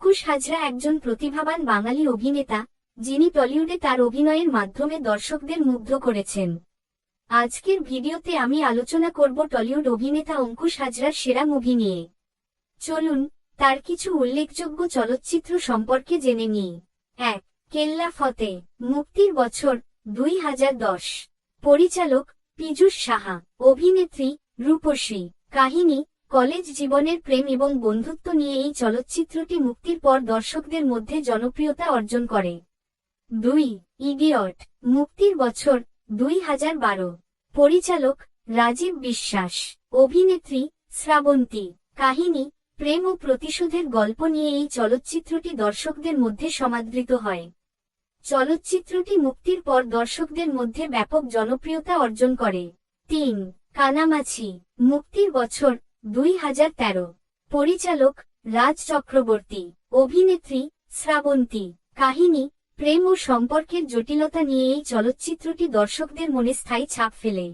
অঙ্কুশ হাজরা একজন প্রতিভাবান বাঙালি অভিনেতা, যিনি টলিউডে তার অভিনয়ের মাধ্যমে দর্শকদের মুগ্ধ করেছেন। আজকের ভিডিওতে আমি আলোচনা করব টলিউড অভিনেতা অঙ্কুশ হাজরার সেরা মুভি নিয়ে। চলুন তার কিছু উল্লেখযোগ্য চলচ্চিত্র সম্পর্কে জেনে নিই। 1. কেল্লা ফতে, মুক্তির বছর 2010। পরিচালক পীযূষ সাহা, অভিনেত্রী রূপসী। কাহিনী কলেজ জীবনের প্রেম এবং বন্ধুত্ব নিয়ে এই চলচ্চিত্রটি মুক্তির পর দর্শকদের মধ্যে জনপ্রিয়তা অর্জন করে। 2. ইডিয়ট, মুক্তির বছর 2012। পরিচালক রাজীব বিশ্বাস, অভিনেত্রী শ্রাবন্তী। কাহিনী প্রেম ও প্রতিশোধের গল্প নিয়ে এই চলচ্চিত্রটি দর্শকদের মধ্যে সমাদৃত হয়। চলচ্চিত্রটি মুক্তির পর দর্শকদের মধ্যে ব্যাপক জনপ্রিয়তা অর্জন করে। 3. কানামাছি, মুক্তির বছর 2013। পরিচালক রাজ চক্রবর্তী, অভিনেত্রী শ্রাবন্তী। কাহিনী প্রেম ও সম্পর্কের জটিলতা নিয়ে এই চলচ্চিত্রটি দর্শকদের মনে স্থায়ী ছাপ ফেলে।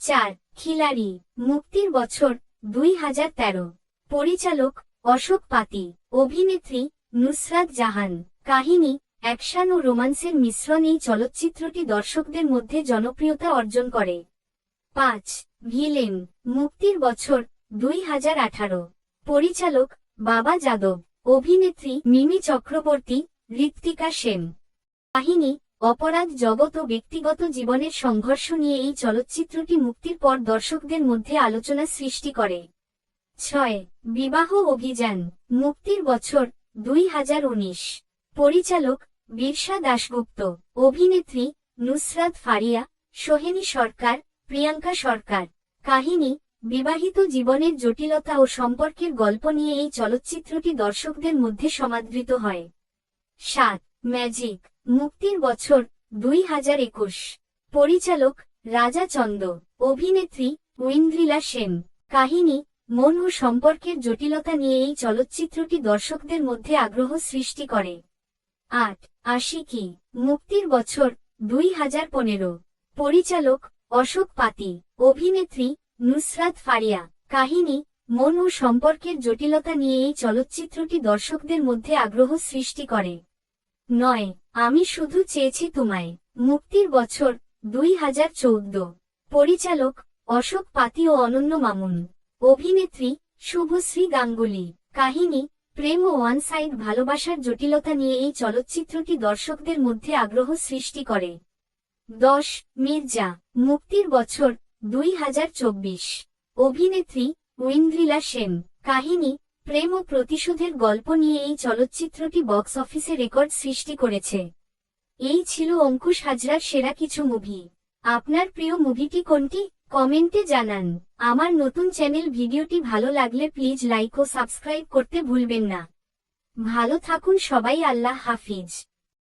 4. খিলাড়ি, মুক্তির বছর 2013। পরিচালক অশোক পাতি, অভিনেত্রী নুসরাত জাহান। কাহিনী অ্যাকশন ও রোমান্সের মিশ্রণ এই চলচ্চিত্রটি দর্শকদের মধ্যে জনপ্রিয়তা অর্জন করে। 5. ভিলেন, মুক্তির বছর 2018। পরিচালক বাবা যাদব, অভিনেত্রী মিমি চক্রবর্তী, ঋত্বিকা সেন। কাহিনী অপরাধ জগৎ ও ব্যক্তিগত জীবনের সংঘর্ষ নিয়ে এই চলচ্চিত্রটি মুক্তির পর দর্শকদের মধ্যে আলোচনা সৃষ্টি করে। 6. বিবাহ অভিযান, মুক্তির বছর 2019। পরিচালক বিরসা দাশগুপ্ত, অভিনেত্রী নুসরাত ফারিয়া, সোহেনী সরকার, প্রিয়াঙ্কা সরকার। কাহিনী বিবাহিত জীবনের জটিলতা ও সম্পর্কের গল্প নিয়ে এই চলচ্চিত্রটি দর্শকদের মধ্যে সমাদৃত হয়। 7. ম্যাজিক, মুক্তির বছর 2021। পরিচালক রাজা চন্দ, অভিনেত্রী ঐন্দ্রিলা সেন। কাহিনী মন ও সম্পর্কের জটিলতা নিয়ে এই চলচ্চিত্রটি দর্শকদের মধ্যে আগ্রহ সৃষ্টি করে। 8. আশিকি, মুক্তির বছর 2015। পরিচালক অশোক পাতি, অভিনেত্রী নুসরাত ফারিয়া। কাহিনী মন ও সম্পর্কের জটিলতা নিয়ে এই চলচ্চিত্রটি দর্শকদের মধ্যে আগ্রহ সৃষ্টি করে। 9. আমি শুধু চেয়েছি তোমায়, মুক্তির বছর 2014। পরিচালক অশোক পাতি ও অনন্য মামুন। অভিনেত্রী শুভশ্রী গাঙ্গুলি। কাহিনী প্রেম ও ওয়ান সাইড ভালোবাসার জটিলতা নিয়ে এই চলচ্চিত্রটি দর্শকদের মধ্যে আগ্রহ সৃষ্টি করে। 10. মির্জা, মুক্তির বছর 2024। অভিনেত্রী ঐন্দ্রিলা সেন। কাহিনী প্রেম ও প্রতিশোধের গল্প নিয়ে এই চলচ্চিত্রটি বক্স অফিসে রেকর্ড সৃষ্টি করেছে। এই ছিল অঙ্কুশ হাজরার সেরা কিছু মুভি। আপনার প্রিয় মুভিটি কোনটি কমেন্টে জানান। আমার নতুন চ্যানেল ভিডিওটি ভালো লাগলে প্লিজ লাইক ও সাবস্ক্রাইব করতে ভুলবেন না। ভালো থাকুন সবাই, আল্লাহ হাফিজ।